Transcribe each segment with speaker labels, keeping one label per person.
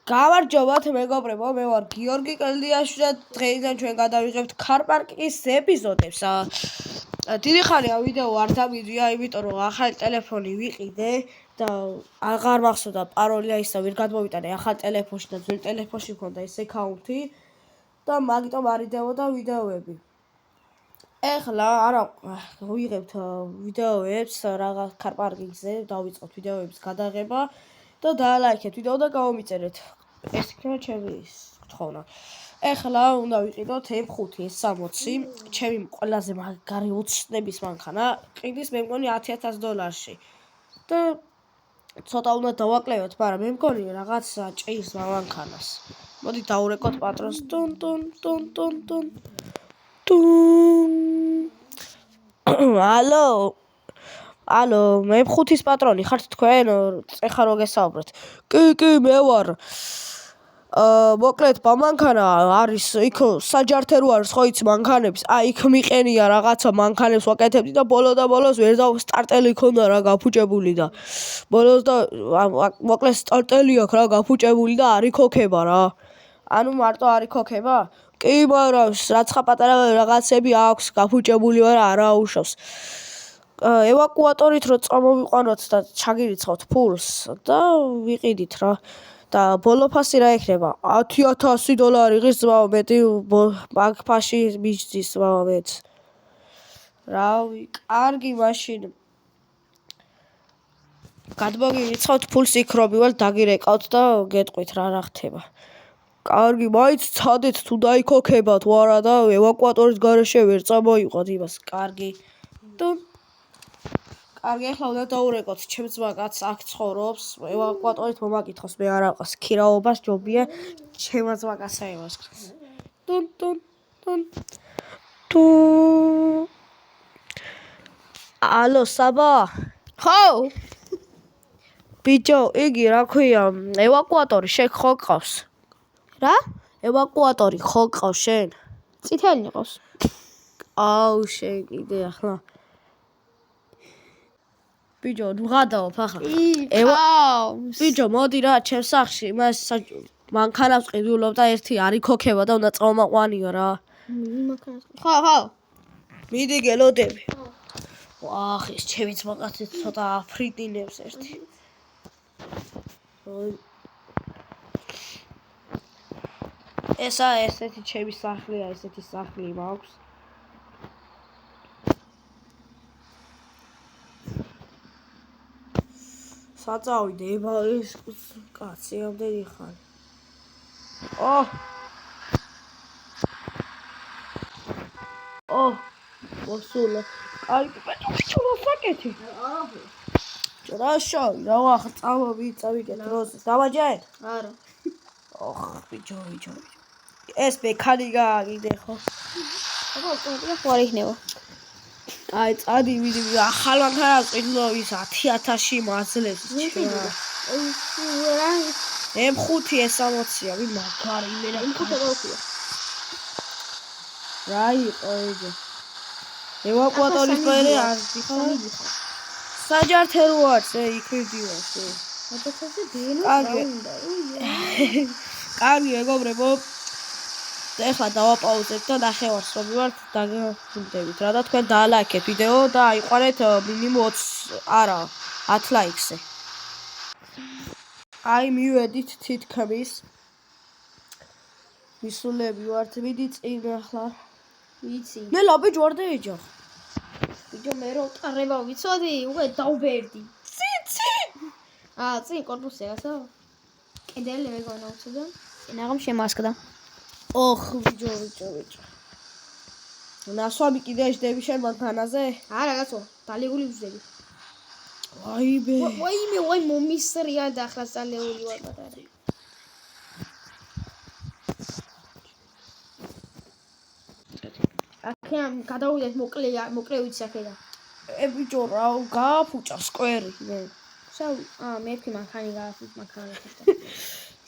Speaker 1: გამარჯობათ მეგობრებო, მე ვარ გიორგი კელდიაშვილი და დღეიდან ჩვენ გადავიღებთ ქარ-პარკის ეპიზოდებს. დიდი ხანია ვიდეო არ დამიდია, იმიტომ რომ ახალი ტელეფონი ვიყიდე და აღარ მახსოვდა პაროლი აისა ვერ გადმოვიტანე ახალ ტელეფონში და ძველ ტელეფონში მქონდა ეს აკაუნთი და მაგიტომ არ იდეოდა ვიდეოები. ეხლა არა ვიღებთ ვიდეოებს რაღაც ქარ-პარკზე, დავიწყოთ ვიდეოების გადაღება და დაალაიქეთ ვიდეო და გამომიწერეთ. ეს იქნება ჩემი გთხოვნა. ეხლა უნდა ვიყიდოთ M5 S60, ჩემი ყველაზე მაგარი ოცნების მანქანა, ყიდის მე მგონი $10,000-ში. და ცოტა უნდა დავაკლევოთ, მაგრამ მე მგონი რაღაცა ჭირს მანქანას. მოდი დავურეკოთ პატრონს. ტუნ ტუნ ტუნ ტუნ ტუნ. ალო, M5-ის პატრონი ხართ თქვენ? ეხლა რო გესაუბრეთ. კი, მე ვარ. მოკლედ მანქანა არის იქ საჯართე რო არის ხო იცი მანქანების. იქ მიყენია რაღაცა მანქანებს ვაკეთებდი და ბოლოს ვერ სტარტელი ქონდა რა გაფუჭებული და ბოლოს და მოკლედ სტარტელი აქვს რა გაფუჭებული და არ იქოქება რა. ანუ მარტო არ იქოქება? კი, მაგრამ რაცხა პატარა რაღაცები აქვს გაფუჭებული, მაგრამ არა აუშავს. ევაკუატორით რო წამოვიყვანოთ და ჩაგირიცხოთ ფულს და ვიყიდით რა. და ბოლო ფასი რა იქნება? $10,000 ღირს ძმაო, მეტი ბანკფაში მიჯდის ძმაო მეც. რავი, კარგი მაშინ. გადმოგირიცხავთ ფულს იქ რო მივალ დაგირეკავთ და გეტყვით რა ხდება. კარგი, მაინც ცადეთ თუ დაიქოქებათ თუ არა და ევაკუატორის გარეშე ვერ წამოიყვათ იმას. კარგი. კარგი, ახლა უნდა დაურეკოთ, ჩემს მაგაც აქ ცხოვრობს, ევაკუატორით მომაკითხოს, მე არ აყავს ქირაობას ჯობია, ჩემს მაგას აევასქროს. ალო, საბა?
Speaker 2: ხო.
Speaker 1: ბიჭო, იგი რა ქვია, ევაკუატორი შენ ხო გყავს?
Speaker 2: რა?
Speaker 1: ევაკუატორი ხო გყავს შენ?
Speaker 2: წითელი ყავს.
Speaker 1: აუ, შენ კიდე ახლა. ბიჭო, ვღადაობ ახლა.
Speaker 2: ყავს.
Speaker 1: ბიჭო, მოდი რა, ჩემს სახლში იმას მანქანას ყიდულობ და ერთი არ იქოქება და უნდა წამოყვანიო რა.
Speaker 2: ხო.
Speaker 1: მიდი გელოდები. ვახ, ეს ჩემიც მაგაცი ცოტა აფრიდინებს ერთი. ესეთი ჩემი სახლია, ესეთი სახლი მაქვს. საწავიდე, ეს კაცი ამდენი ხანი. მოსულა. კარგი, ბიჭო, ვასაკეთე. რა შავი, რა ვახ, წავიდეთ როზის. დავაჯერეთ?
Speaker 2: არა.
Speaker 1: ბიჭო. ეს მექანიკა კიდე ხო?
Speaker 2: ხო, არ იქნება.
Speaker 1: აი, წადი, მიდი, ახალ მანქანას ყიდულო ის 10,000-ში მაძლევს ჩემო. M5 S60-ია, ვინ მაგარი იმენა.
Speaker 2: M5 გავხია.
Speaker 1: რა იყო ეგ? ევაკუატორის მერე არ დიხარ? საჯართე რო არის, იქ მიდივარ.
Speaker 2: მაგათაზე დენო უნდა.
Speaker 1: კარგი, მეგობრებო. ეხლა დავაპაუზეთ და ნახევარს რომ ვივართ დაგხვდებით რა და თქვენ დაალაიქეთ ვიდეო და აიყვანეთ მინიმუმ 10 ლაიქზე. აი მივედით თითქმის. მისულები ვართ, მიდი წინ ახლა.
Speaker 2: ვიცი.
Speaker 1: მე ლაბიჯ ვარ და ეჯახ.
Speaker 2: ბიჭო, მე რო ტარება ვიცოდი, უკვე დავბერდი. წინ კორპუსზე გასა. კედელი მეგონა უცოდა. წინაღამ შემასკდა.
Speaker 1: ბიჭო. ნასვამი კიდე ეჯდები შენ მანქანაზე?
Speaker 2: არა, კაცო, დალეგული ვждები.
Speaker 1: ვაი
Speaker 2: მომისრია და ახლა დალეგული ვარ პატარა. აქედან გადავიდეთ მოკლე ვიცი აქედან.
Speaker 1: ბიჭო, რა გააფუჭა სკვერი.
Speaker 2: მეთქი მანქანი გააფუჭა მანქანა.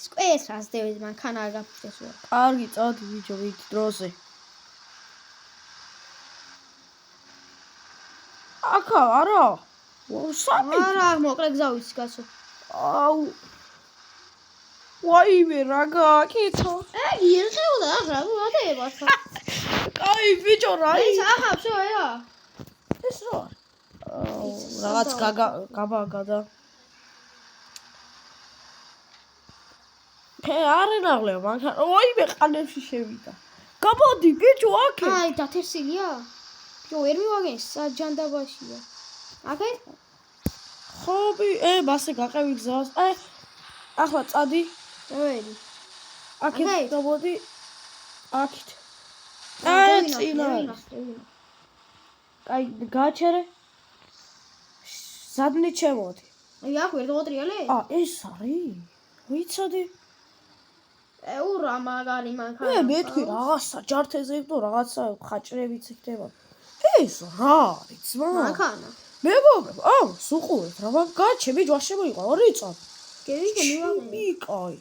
Speaker 2: სკვერს ასდევენ მანქანა არ გაფუჭეს უარ.
Speaker 1: კარგი, წადი ბიჭო, ვით დროზე. აკა, არა.
Speaker 2: არა, მოკლე გზა ვიცი, კაცო.
Speaker 1: ვაიმე რა გააკეთა
Speaker 2: ერხეოდა რა ვატებათ
Speaker 1: კაი ბიჭო რა
Speaker 2: ეს ახავს რა
Speaker 1: ეს რა რაღაც გაბაგადა ფე არენაღლე მანქანა ვაიმე ყანებში შევიდა გამოდი ბიჭო აქე
Speaker 2: აი დათერსილია ჯო ვერ მივაგენს საჯანდაბაშია აკე
Speaker 1: ხობი მასე გაყევი გზას ახლა წადი
Speaker 2: წველი
Speaker 1: აქეთ გამოდი აქეთ წინა კაი გაჩერე სადნი ჩემოდი
Speaker 2: აი აქ ვერ დავატრიალე
Speaker 1: ეს არის ვიცოდი
Speaker 2: ეურა მაგარი მანქანა
Speaker 1: მეთქვი რაღაცა ჯართეზე იყო რაღაცა ხაჭრებიც იქნება ეს რა არის ძმა
Speaker 2: მანქანა
Speaker 1: მეგობრებო სუყურეთ რა გაჩე ბიჭო არ შემოიყვა 2 წამი
Speaker 2: გეიგე მივაგე
Speaker 1: კაი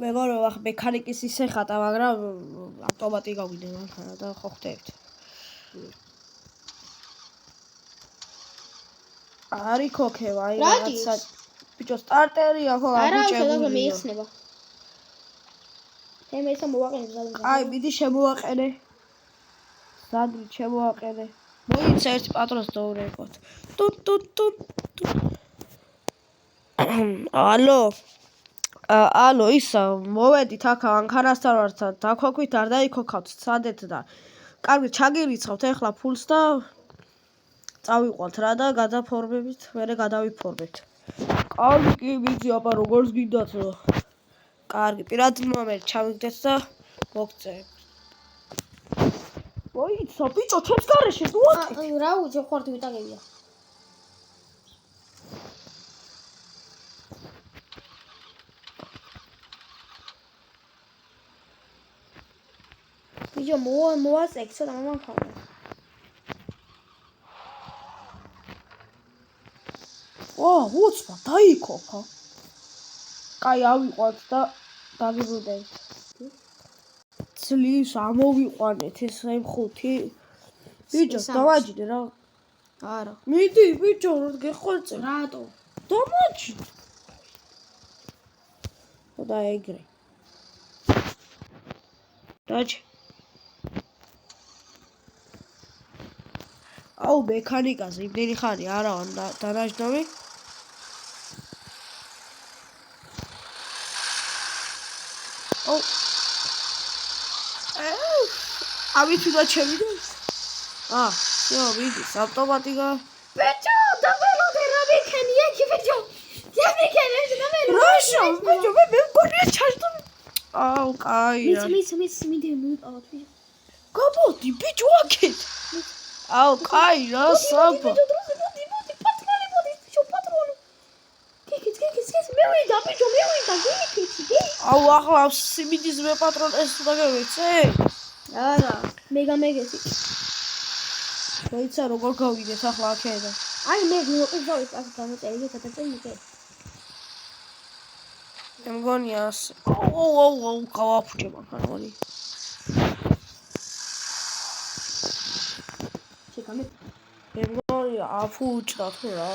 Speaker 1: მეგობრებო ახლა მექანიკის ისე ხატა მაგრამ ავტომატი გავიდე მანქანა და ხო ხდებით არის ქოქევა აი რაღაცა ბიჭო სტარტერია ხო
Speaker 2: აღუჭებული არა მეიხსნება თემესა მოვაყენე ზადმე
Speaker 1: აი მიდი შემოვაყენე ზადმე შემოვაყენე მოიცა ერთი პატრონს დაურეკოთ ტუტ ალო ისა მოვედით აქ მანქანასთან ვართ დაქოქვით არ დაიქოქავთ სადეთ და კარგი ჩაგირიცხავთ ეხლა ფულს და წავიყვანთ რა და გადაფორმებით მერე გადავიფორმებთ კარგი ვიცი აბა როგორც გინდათ კარგი პირადი ნომერი ჩავიგდეთ და მოგწერეთ მოიცა ბიჭო ჩემს გარეშე დუატი
Speaker 2: რა უჯე ხوارდი ვიტაგებია ბიჭო მოასექ ცოტა მამანქანა
Speaker 1: უცბა დაიქოქა კაი ავიყვანთ და დაგიბრუნდებით ძლივს ამოვიყვანეთ ეს M5 ბიჭო დავაჯიდე რა
Speaker 2: არა
Speaker 1: მიდი ბიჭო გეხვეწე
Speaker 2: რატო
Speaker 1: დამაჯიდე და ეგრე დაჯ აუ მექანიკაზე იმდენი ხანი არა დანაჯდომი ავიცუდა ჩემი всё видишь ავტომატიკა
Speaker 2: ბიჭო დაველოდე რა მიქენი ექი ბიჭო რა მიქენი ეს დამელი
Speaker 1: რაშო ბიჭო მე მგონია ჩაჟდო აუ კაი რა
Speaker 2: მიდი მივიყავოთ ბიჭო
Speaker 1: გაბოდი ბიჭო აქეთ აუ კაი რა საბა
Speaker 2: მოდი პატრონი ბიჭო პატრონი გიქიც მევიდა ბიჭო გიქიც
Speaker 1: აუ ახლა სიმიდის მე პატრონს უნდა გავეცე
Speaker 2: არა მეგეთი
Speaker 1: მოიცა როგორ გავიდეთ ახლა აქედან
Speaker 2: აი მე მოვიყავით აქ გამოწერილი გადაწყვეტილი
Speaker 1: მე მგონია აუ გავაფუჭე მანქანარი
Speaker 2: შეგამე
Speaker 1: მე მგონია აფუჭდა თუ რა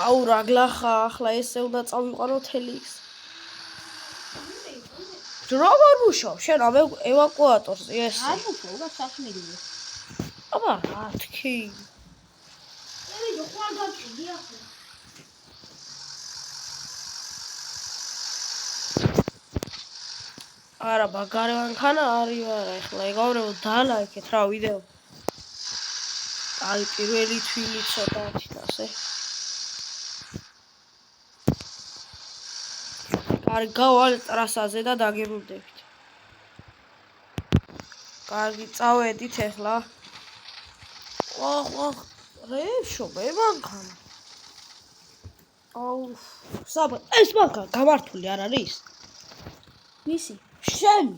Speaker 1: აუ რა გლახა ახლა ესე უნდა წავიყვანო თელიქს როგორ მუშაობ შენ ევაკუატორზე ეს
Speaker 2: არ მუშაობა სახმედია
Speaker 1: აბა რა თქი
Speaker 2: მე ხوار დაჭი ახლა
Speaker 1: არა მაგარი მანქანა არის არა ეხლა ეგავრებო დალაიქეთ რა ვიდეო აი პირველი თვილი ცოტა ჩიტასე კარგი გავალ ტრასაზე და დაგიბრუნდებით კარგი წავედით ეხლა ოხ რეშო მე მანქანა აუ საბა ეს მანქანა გამართული არ არის
Speaker 2: მისი
Speaker 1: შენ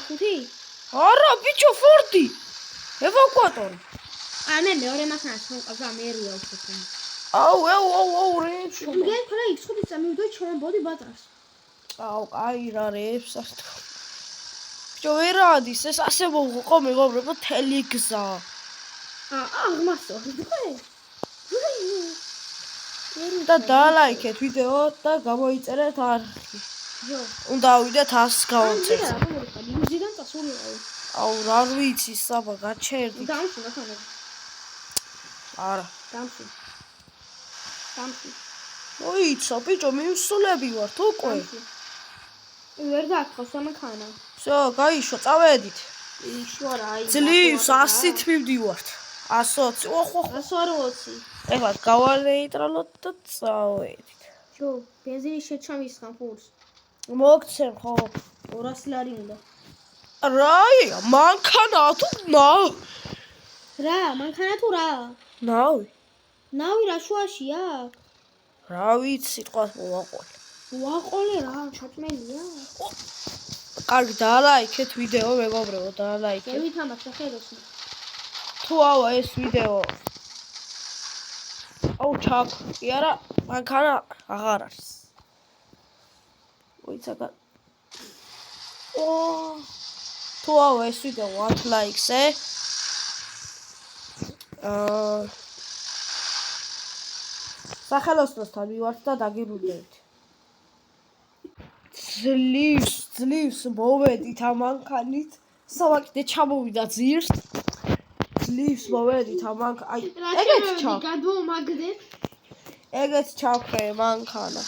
Speaker 2: ხუთი
Speaker 1: არა ბიჭო ფორდი ევაკუატორი
Speaker 2: მე მეორე მანქანას მოვყავდა მერია უცებ
Speaker 1: აუ რეშო
Speaker 2: გეკრა იქ ხუთი წამივიდო ჩემ ბოდი ბატრას
Speaker 1: აუ, კაი რა რეებს ახლა. ბიჭო, ვერ ადის, ეს ასე მოვყო მეგობრებო, მთელი გზა.
Speaker 2: აღმასო, თქვენ?
Speaker 1: და დალაიქეთ ვიდეო და გამოიწერეთ არხი.
Speaker 2: ჯო.
Speaker 1: უნდა ავიდეთ 100 გავამწერთ.
Speaker 2: იმზიდან წასულიყავი.
Speaker 1: აუ, რა ვიცი, საბა, გაჩერდი.
Speaker 2: დამში მაქანა.
Speaker 1: არა.
Speaker 2: დამში.
Speaker 1: მოიცო, ბიჭო, მივსულები ვართ უკვე.
Speaker 2: ვერ გაქხოს ამაქანა.
Speaker 1: всё, გაიშო, წავედით.
Speaker 2: იშო რა, აი.
Speaker 1: ძლივს 100-ით მივდივართ. 120. ოხ.
Speaker 2: 120.
Speaker 1: ეხლა გავალეიტრალოთ და წავედით.
Speaker 2: ჯო, ბენზინი შეჩამისხან ფულს.
Speaker 1: მოგცემ ხო?
Speaker 2: 200 ლარი უნდა.
Speaker 1: რაია, მანქანა თუ ნავი?
Speaker 2: რა, მანქანა თუ რა?
Speaker 1: ნავი.
Speaker 2: ნავი რა შუაშია?
Speaker 1: რა ვიცი, სიტყვას მოვაყოლე.
Speaker 2: ვაყოლე რა, ჩაწმენია?
Speaker 1: კარგი, დალაიქეთ ვიდეო, მეგობრებო, დალაიქეთ.
Speaker 2: გევითამბობ სახელოს.
Speaker 1: თუ ავა ეს ვიდეო. აუ, ჩაქვი, არა, მანქანა აღარ არის. ვიცაკა. თუ ავა ეს ვიდეო 1 ლაიქზე. სახელოსნოსთან მივართ და დაგიბრუნდებით. ძლივს მოვედით ამ მანქანით. სამაკიდე ჩამოვიდა ძირს. ძლივს მოვედით ამ აი ეგეც ჩავ.
Speaker 2: გადმომაგდეთ.
Speaker 1: ეგეც ჩავქრე მანქანა.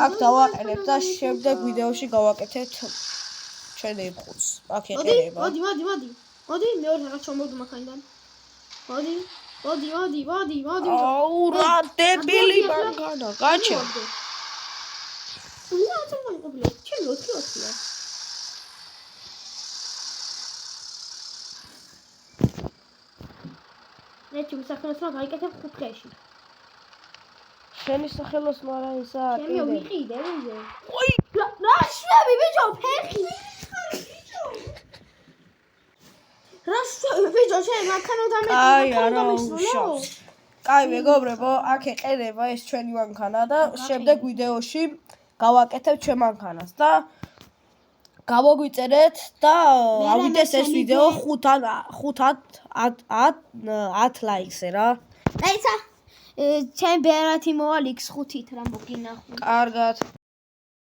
Speaker 1: აქ დავაყენებ და შემდეგ ვიდეოში გავაკეთებთ ჩვენ ეხუთს. აქ ეყერება.
Speaker 2: მოდი, მეორე რაღაც ჩამოვიდო მანქანიდან. მოდი.
Speaker 1: აუ, რა დებილი მანქანა, გაჩე.
Speaker 2: უნდა აწარმოებია, ჩემი 4-4-ია. ნეტი მსახელოსმა გაიკეთებ 5 დღეში.
Speaker 1: შენი სახელოსნო არა ისა
Speaker 2: ჩემი
Speaker 1: კიდე.
Speaker 2: ვიყიდე ვიზე.
Speaker 1: ოი,
Speaker 2: რა შვები ბიჭო, ფეხი. რა შვები ბიჭო, შენ მანქანა
Speaker 1: აი, არა უშავს. კაი, მეგობრებო, აქ ეყერება ეს ჩვენი მანქანა და შემდეგ ვიდეოში გავაკეთებ ჩვენ მანქანას და გამოგვიწერეთ და ავიდეს ეს ვიდეო 5-10 ლაიქზე რა.
Speaker 2: დაიცა ჩემ ბერათი მოვალ X5-ით რა მოგინახო.
Speaker 1: კარგად.